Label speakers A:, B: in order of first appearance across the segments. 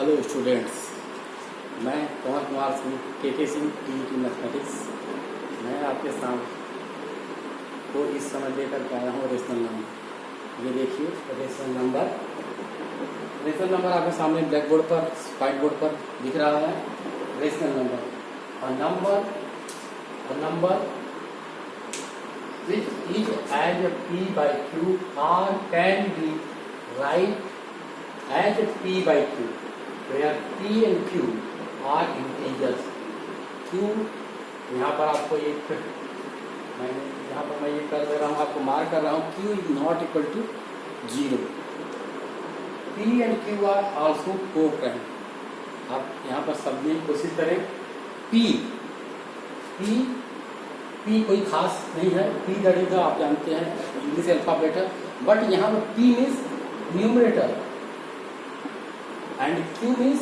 A: Hello students, मैं पवन कुमार सिंह के Singh T mathematics. मैं आपके सामने को इस समय लेकर के आया हूँ रेशनल नंबर। ये देखिए रेशनल नंबर आपके सामने ब्लैक बोर्ड पर व्हाइट बोर्ड पर दिख रहा है। Rational number which is as a p by q or can be write as a p by q where p and q are integers। q यहाँ पर आपको एक मैं ये कर दे रहा हूँ, आपको मार्क कर रहा हूँ। q is not equal to 0। p and q are also co-prime। आप यहाँ पर समझने की कोशिश करें। p कोई खास नहीं है। p दर्ज आप जानते हैं इंग्लिश अल्फाबेट है, बट यहाँ पर p means numerator and q means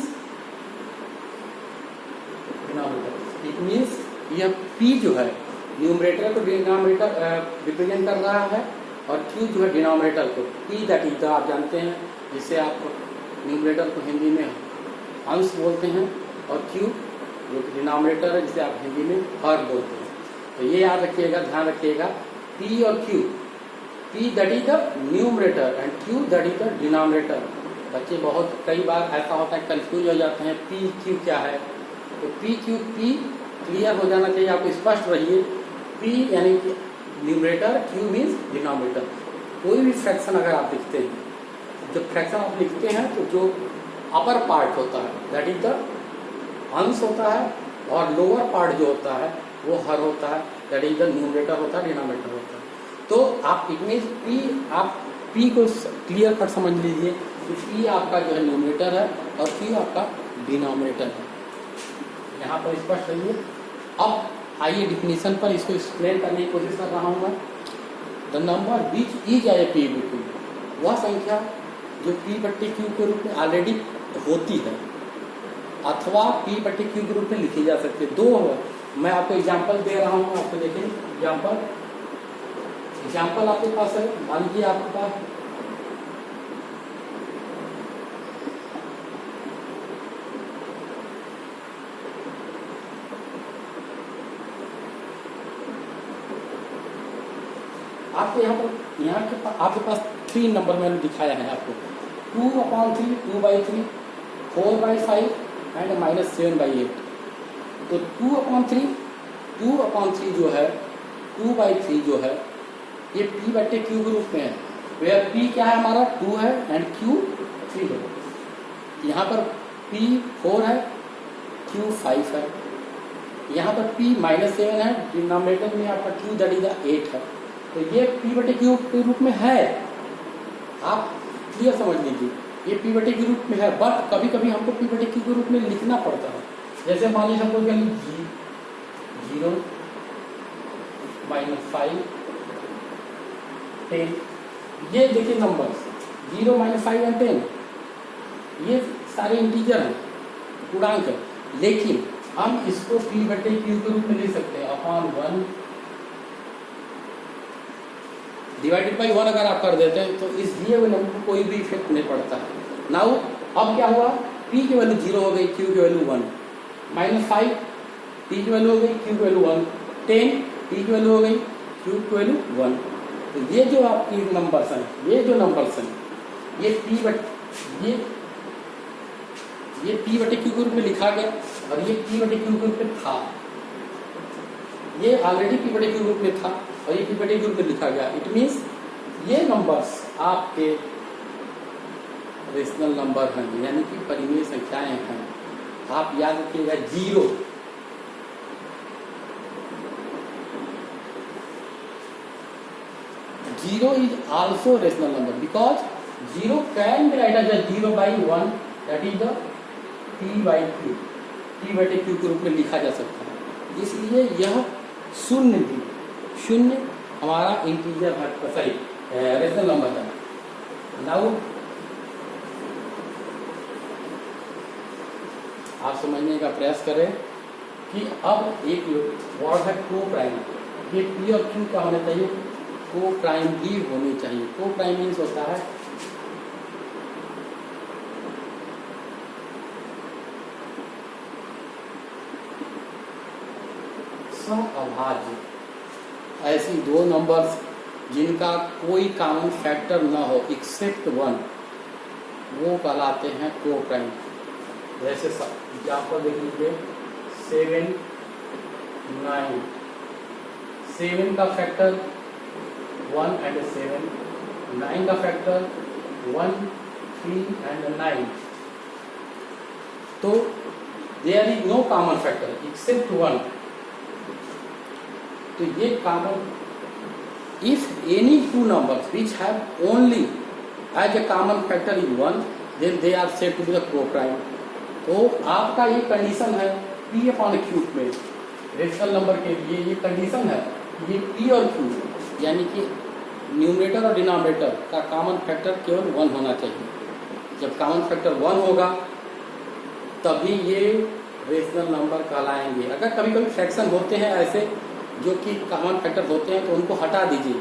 A: denominator. It means यह p जो है न्यूमरेटर को डिनोमिनेटर रिप्रेजेंट कर रहा है और q जो है डिनोमिनेटर को। p दैट इज आप जानते हैं, जिसे आप न्यूमरेटर को हिंदी में अंश बोलते हैं, और q जो कि डिनोमिनेटर है जिसे आप हिंदी में हर बोलते हैं। तो ये याद रखिएगा, ध्यान रखिएगा। p और q, p that is the numerator and q that is the denominator. बच्चे बहुत कई बार ऐसा होता है, कंफ्यूज हो जाते हैं p q क्या है। तो p q p क्लियर हो जाना चाहिए, आपको स्पष्ट रहिए। p यानी कि न्यूमरेटर, q मीन्स डिनोमिनेटर। कोई भी फ्रैक्शन अगर आप लिखते हैं, जब फ्रैक्शन आप लिखते हैं तो जो अपर पार्ट होता है दैट इज द अंश होता है, और लोअर पार्ट जो होता है वो हर होता है, दैट इज द न्यूमरेटर होता है, डिनोमिनेटर होता है। तो आप इट मीन्स p, आप p को क्लियर कट समझ लीजिए कि p आपका जो है न्यूमरेटर है और q आपका डिनोमिनेटर है। यहाँ पर स्पष्ट रहिए। अब आइए डिफिनीशन पर इसको एक्सप्लेन करने की कोशिश कर रहा हूँ मैं। The number which is a p between, वह संख्या जो p बट्टे q के रूप में ऑलरेडी होती है अथवा p बट्टे q के रूप में लिखी जा सकती है। दो मैं आपको एग्जाम्पल दे रहा हूँ, आपको देखें एग्जाम्पल आपके पास है। मान लीजिए आपके पास आपके पास 3 नंबर मैंने दिखाया है आपको, 2/3, 2/3, 4/5 एंड -7/8। तो 2/3 जो है, 2/3 जो है, ये p बट्टे q के रूप में है। वेयर p क्या है हमारा 2 है एंड q 3 है। यहाँ पर p 4 है, q 5 है। यहाँ पर p -7 है, डिनोमिनेटर में आपका q दैट इज 8 है। तो ये p बटे q के रूप में है, आप क्लियर समझ लीजिए। ये p बटे q रूप में है, बट कभी कभी हमको p बटे q के रूप में लिखना पड़ता है। जैसे मान लीजिए हमको 0 -5 10, ये देखिए नंबर्स 0 -5 एंड 10, ये सारे इंटीजर हैं, पूर्णांक है। लेकिन हम इसको p बटे q के रूप में लिख सकते हैं अपॉन 1 डिवाइडेड बाई 1 अगर आप कर देते हैं तो इस दिए हुए नंबर को कोई भी इफेक्ट नहीं पड़ता है। नाउ अब क्या हुआ, p की वैल्यू 0 हो गई, q की वैल्यू 1, -5 p की वैल्यू हो गई, q की वैल्यू 1, 10 p की वैल्यू हो गई, q की वैल्यू 1। तो ये जो आपकी नंबर्स हैं, ये जो नंबर्स हैं, ये p बटे q के रूप में लिखा गया और ये p बटे q के रूप में था। ये ऑलरेडी p बटे q के रूप में था और ये p बटे q के रूप में लिखा गया। इट मीन्स ये नंबर्स आपके रेशनल नंबर हैं, यानी कि परिमेय संख्याएं हैं। आप याद रखिएगा 0 is also rational number because 0 can be written as 0/1 that is the p by q, p बटे q के रूप में लिखा जा सकता है। इसलिए यह शून्य हमारा इंटीजर है, सही रेशनल नंबर है। नाउ आप समझने का प्रयास करें कि अब एक वर्ड है को प्राइम। ये p और q क्या होना चाहिए, को प्राइम भी होनी चाहिए। को प्राइम मीन्स होता है सह-अभाज्य, ऐसी दो नंबर्स जिनका कोई कॉमन फैक्टर न हो एक्सेप्ट वन, वो कहलाते हैं को-प्राइम। जैसे एग्जाम्पल देख लीजिए 7, 9, 7 का फैक्टर 1 एंड 7, 9 का फैक्टर 1, 3 एंड 9। तो there is no common factor except one. तो ये common, if any two numbers which have only as a common factor is 1, then they are said to be the coprime. तो आपका ये condition है P/Q में rational number के लिए, ये कंडीशन है, ये P और Q यानी कि न्यूमरेटर और डिनोमिनेटर का कॉमन फैक्टर केवल 1 होना चाहिए। जब कॉमन फैक्टर 1 होगा तभी ये रेशनल नंबर कहलाएंगे। अगर कभी कभी फ्रैक्शन होते हैं ऐसे जो कि कॉमन फैक्टर होते हैं तो उनको हटा दीजिए,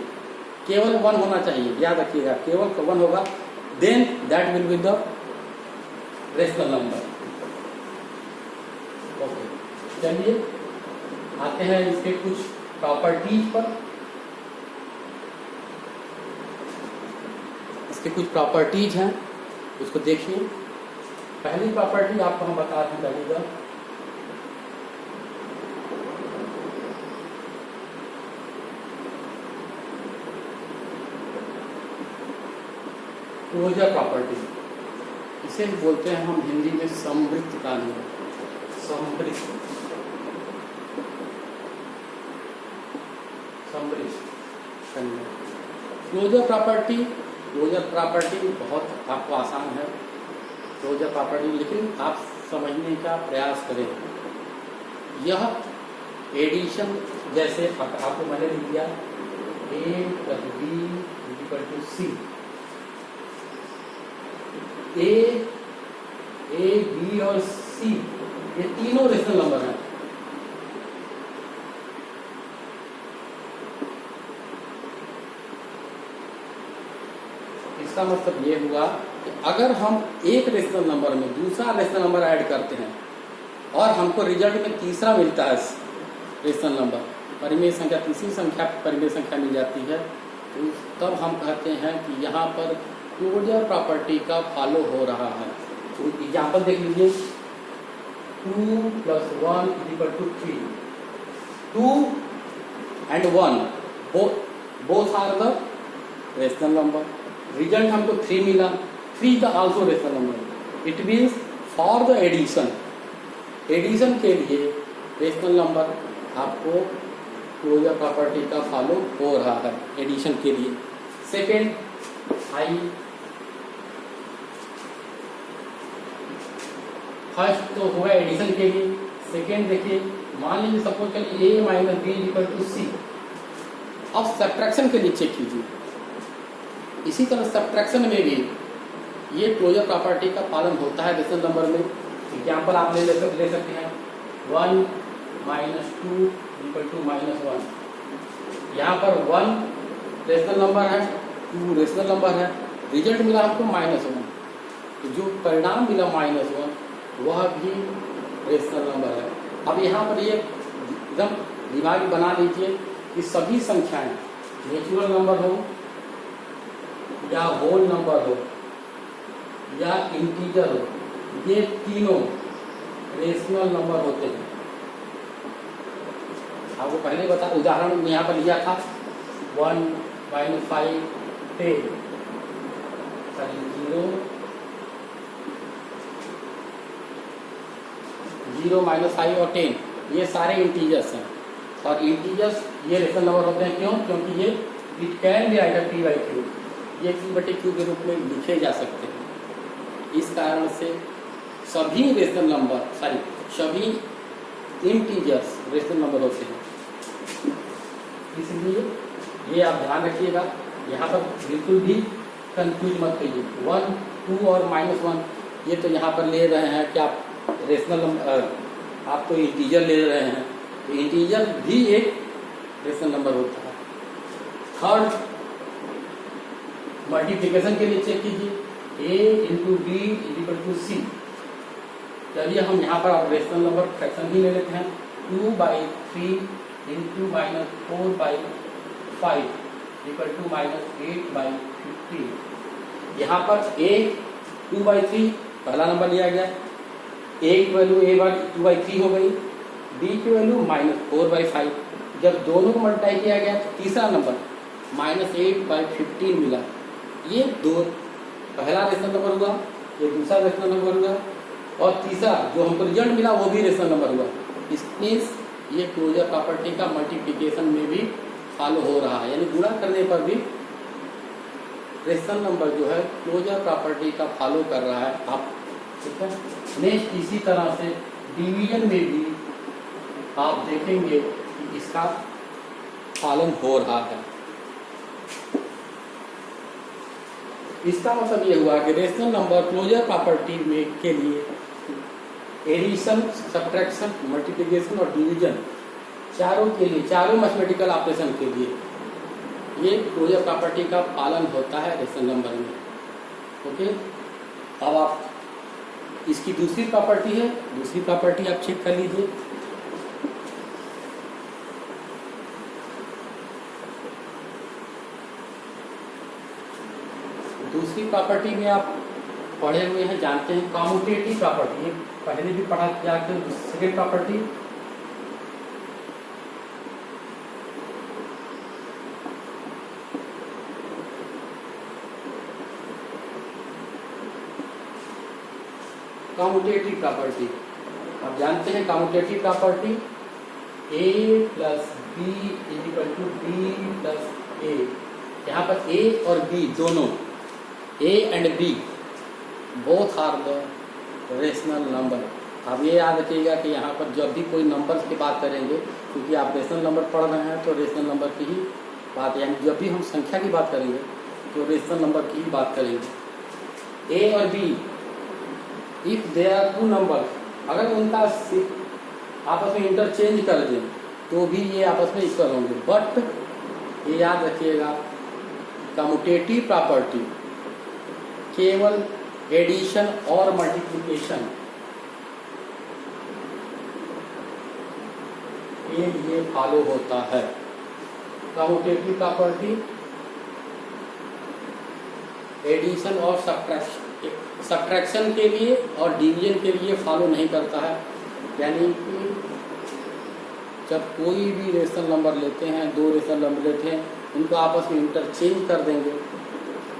A: केवल 1 होना चाहिए, याद रखिएगा केवल 1 होगा, then that will be the rational number. Okay, चलिए आते हैं इसके कुछ प्रॉपर्टीज पर। इसके कुछ प्रॉपर्टीज हैं, उसको देखिए। पहली प्रॉपर्टी आपको हम बता दें, चलिएगा क्लोजर प्रॉपर्टी, इसे बोलते हैं हम हिंदी में समवृत्त का नियम। समवृत्त क्लोजर प्रॉपर्टी बहुत आपको आसान है क्लोजर प्रॉपर्टी, लेकिन आप समझने का प्रयास करें। यह एडिशन, जैसे आपको मैंने लिख दिया A + B = C, A, B और C ये तीनों रेशनल नंबर हैं। इसका मतलब ये हुआ कि अगर हम एक रेशनल नंबर में दूसरा रेशनल नंबर ऐड करते हैं और हमको रिजल्ट में तीसरा मिलता है रेशनल नंबर, परिमेय संख्या, तीसरी संख्या परिमेय संख्या मिल जाती है, तो तब हम कहते हैं कि यहाँ पर क्लोजर प्रॉपर्टी का फॉलो हो रहा है। तो एग्जाम्पल देख लीजिए 2 + 1 = 3, 2 and 1 both are the rational number। Result हमको 3 मिला, 3 the also rational number. It means for the addition के लिए रेशनल नंबर आपको क्लोजर प्रॉपर्टी का फॉलो हो रहा है एडिशन के लिए। सेकेंड, फर्स्ट तो हुआ एडिशन के लिए। सेकेंड देखिए, मान लीजिए सपोज करिए A - B = C। अब सब्ट्रैक्शन के लिए चेक कीजिए। इसी तरह सब्ट्रैक्शन में भी ये क्लोजर प्रॉपर्टी का पालन होता है रेशनल नंबर में। एग्जाम्पल आप ले सकते हैं 1 - 2 = -1। यहाँ पर 1 रेशनल नंबर है, 2 रेशनल नंबर है, रिजल्ट मिला हमको -1, तो जो परिणाम मिला -1 वह भी रेशनल नंबर है। अब यहाँ पर ये एकदम दिमाग बना लीजिए कि सभी संख्याएं नेचुरल नंबर हो या होल नंबर हो या इंटीजर हो, ये तीनों रेशनल नंबर होते हैं। आपको पहले बता, उदाहरण यहाँ पर लिया था 1 - 5 10, 0 - 5 और 10 ये सारे इंटीजर्स हैं, और इंटीजर्स ये रेशनल नंबर होते हैं। क्यों? क्योंकि ये it can be righted P/Q, ये P/Q के रूप में लिखे जा सकते हैं। इस कारण से सभी रेशनल नंबर सभी इंटीजर्स रेशनल नंबर होते हैं। इसलिए ये आप ध्यान रखिएगा, यहाँ पर बिल्कुल भी कंफ्यूज मत करिए। 1, 2 और -1 ये तो यहाँ पर ले रहे हैं कि आप रेशनल नंबर, आप तो इंटीजर ले रहे हैं, तो इंटीजर भी एक रेशनल नंबर होता है। थर्ड, मल्टीप्लिकेशन के लिए चेक कीजिए A × B = C। चलिए हम यहाँ पर आप रेशनल नंबर फ्रैक्शन ही ले लेते हैं। 2/3 इंटू -4/5 इक्वल टू -8/15। यहाँ पर a 2/3 पहला नंबर लिया गया, a की वैल्यू 2/3 हो गई, b की वैल्यू -4/5। जब दोनों को मल्टीप्लाई किया गया तो तीसरा नंबर -8/15 मिला। ये दो पहला रेशनल नंबर हुआ, ये दूसरा रेशनल नंबर हुआ, और तीसरा जो हमको रिजल्ट मिला वो भी रेशनल नंबर हुआ। इस मीन्स ये क्लोजर प्रॉपर्टी का मल्टीप्लिकेशन में भी फॉलो हो रहा है, यानी गुणा करने पर भी रेशनल नंबर जो है क्लोजर प्रॉपर्टी का फॉलो कर रहा है। आप ठीक है। नेक्स्ट इसी तरह से डिवीजन में भी आप देखेंगे कि इसका पालन हो रहा है। इसका मतलब ये हुआ कि रेशनल नंबर क्लोजर प्रॉपर्टी में के लिए एडिशन, सब्ट्रैक्शन, मल्टीप्लिकेशन और डिवीजन चारों के लिए, चारों मैथमेटिकल ऑपरेशन के लिए ये क्लोजर प्रॉपर्टी का पालन होता है रेशनल नंबर में। ओके, अब आप इसकी दूसरी प्रॉपर्टी है, दूसरी प्रॉपर्टी आप चेक कर लीजिए। दूसरी प्रॉपर्टी में आप पढ़े हुए हैं, जानते हैं, कम्यूटेटिव प्रॉपर्टी। ये पहले भी पढ़ा क्या, सेकेंड प्रॉपर्टी कम्यूटेटिव प्रॉपर्टी आप जानते हैं। Commutative property a plus b equal to b plus a। यहाँ पर a और b दोनों, a and b both are the rational number. आप ये याद रखिएगा कि यहाँ पर जब भी कोई नंबर्स की बात करेंगे, क्योंकि आप रेशनल नंबर पढ़ रहे हैं तो रेशनल नंबर की ही बात, यानी जब भी हम संख्या की बात करेंगे तो रेशनल नंबर की ही बात करेंगे। a और b if they are two number, अगर उनका आपस में इंटरचेंज कर दें तो भी ये आपस में इक्वल होंगे। बट ये याद रखिएगा, कम्यूटेटिव प्रॉपर्टी केवल एडिशन और मल्टीप्लिकेशन के लिए फॉलो होता है। कम्यूटेटिव प्रॉपर्टी एडिशन और सब्ट्रैक्शन के लिए और डिवीजन के लिए फॉलो नहीं करता है। यानी कि जब कोई भी रेशनल नंबर लेते हैं, दो रेशनल नंबर लेते हैं, उनको आपस में इंटरचेंज कर देंगे,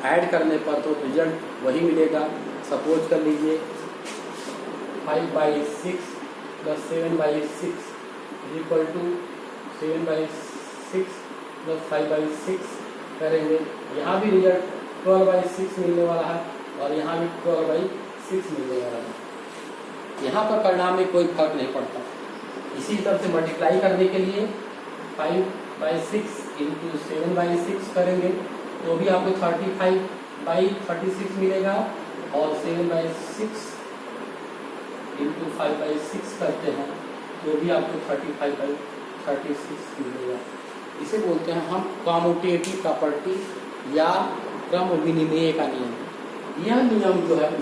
A: ऐड करने पर तो रिजल्ट वही मिलेगा। सपोज कर लीजिए 5/6 प्लस 7/6 इक्वल टू 7/6 प्लस 5/6 करेंगे, यहाँ भी रिजल्ट 12/6 मिलने वाला है और यहाँ भी 12/6 मिलने वाला है। यहाँ पर परिणाम में कोई फर्क नहीं पड़ता। इसी तरह से मल्टीप्लाई करने के लिए 5/6 इंटू 7/6 करेंगे तो भी आपको 35/36 मिलेगा, और 7/6 इंटू 5/6 करते हैं तो भी आपको 35/36 मिलेगा। इसे बोलते हैं हम कम्यूटेटिव प्रॉपर्टी या क्रम विनिमय का नियम। यह नियम जो है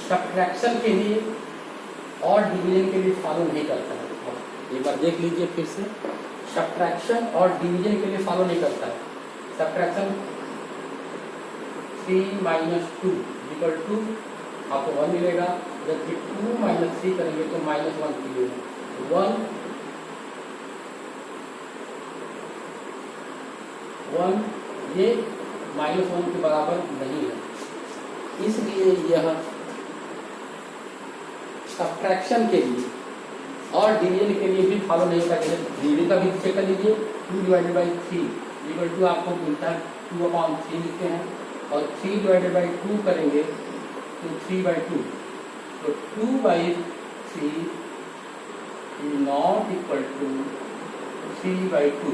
A: सब्ट्रैक्शन के लिए और डिवीजन के लिए फॉलो नहीं करता है। एक बार देख लीजिए फिर से, सब्ट्रैक्शन और डिवीजन के लिए फॉलो नहीं करता है। सब्ट्रैक्शन 3-2 इक्वल टू आपको 1 मिलेगा, जबकि 2 - 3 करेंगे तो -1 मिलेगा। 1 ये -1 के बराबर नहीं है, इसलिए यह सब्ट्रैक्शन के लिए और डिवीजन के लिए भी फॉलो नहीं करता है। डिवीजन का भी चेक कर लीजिए, 2/3 इक्वल टू आपको मिलता है 2/3 लिखते हैं, और 3/2 करेंगे तो 3/2, तो 2/3 is not equal to 3/2।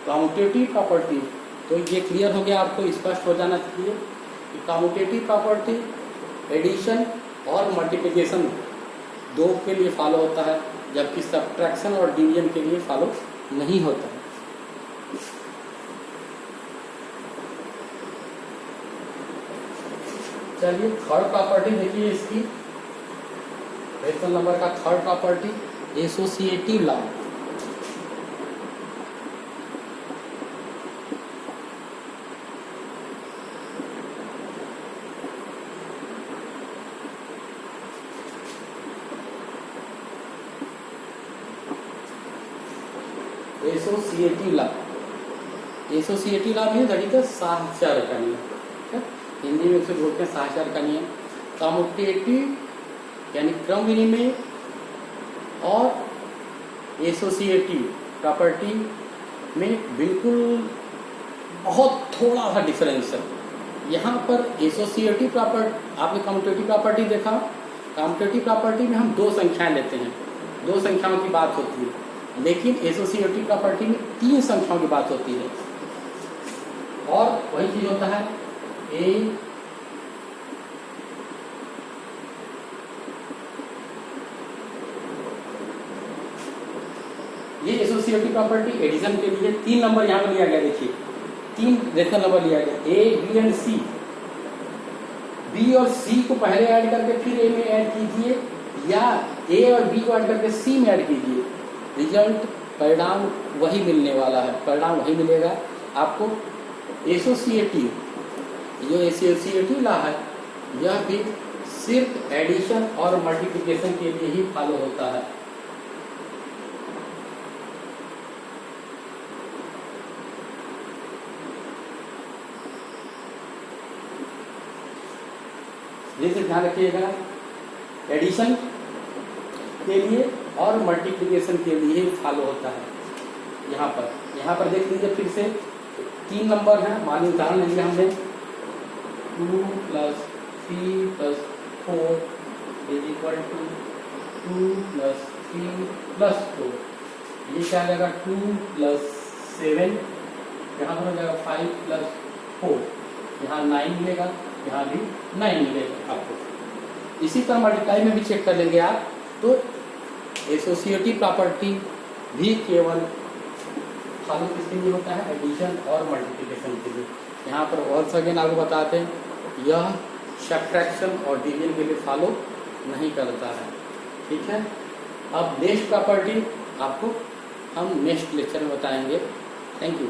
A: Commutative property, तो ये क्लियर हो गया, आपको स्पष्ट हो जाना चाहिए कि कम्यूटेटिव प्रॉपर्टी एडिशन और मल्टीप्लिकेशन दो के लिए फॉलो होता है, जबकि सब्ट्रैक्शन और डिवीजन के लिए फॉलो नहीं होता है। चलिए थर्ड प्रॉपर्टी देखिए इसकी, रेशनल नंबर का third property associative law. Associative law, associative law में दैट इज द साहचर्य का नियम, हिंदी में उसे बोलते हैं साहचर्य का नियम। कम्यूटेटिव यानी क्रम विनिमय और एसोसिएटिव प्रॉपर्टी में बिल्कुल बहुत थोड़ा सा डिफरेंस है। यहाँ पर एसोसिएटिव प्रॉपर्टी, आपने कम्यूटेटिव प्रॉपर्टी देखा, कम्यूटेटिव प्रॉपर्टी में हम दो संख्याएं लेते हैं, दो संख्याओं की बात होती है, लेकिन एसोसिएटिव प्रॉपर्टी में तीन संख्याओं की बात होती है। और वही चीज होता है ए ये एसोसिएटिव प्रॉपर्टी एडिशन के लिए 3 नंबर यहाँ पर लिया गया, देखिए 3 रेशनल नंबर लिया गया, A B and C. B और सी को पहले ऐड करके फिर ए में ऐड कीजिए, या ए और बी को ऐड करके सी में ऐड कीजिए, रिजल्ट परिणाम वही मिलने वाला है, परिणाम वही मिलेगा आपको। एसोसिएटिव, जो एसोसिएटिव लॉ है यह भी सिर्फ एडिशन और मल्टीप्लिकेशन के लिए ही फॉलो होता है। जैसे ध्यान रखिएगा, एडिशन के लिए और मल्टीप्लिकेशन के लिए ही फॉलो होता है। यहाँ पर देख लीजिए फिर से 3 नंबर हैं, मान लीजिए उदाहरण लेंगे हमने 2 + 3 + 4 = 2 + 3 + 4। ये क्या आ जाएगा 2 + 7, यहाँ पर हो जाएगा 5 + 4, यहाँ 9 मिलेगा, यहाँ भी 9 मिलेगा आपको। इसी तरह मल्टीप्लाई में भी चेक कर लेंगे आप, तो एसोसिएटिव प्रॉपर्टी भी केवल फॉलो किसके लिए होता है, एडिशन और मल्टीप्लिकेशन के लिए। यहाँ पर और अगेन आपको बताते हैं, यह सब्ट्रैक्शन और डिवीजन के लिए फॉलो नहीं करता है। ठीक है, अब नेक्स्ट प्रॉपर्टी आपको हम नेक्स्ट लेक्चर में बताएंगे। Thank you.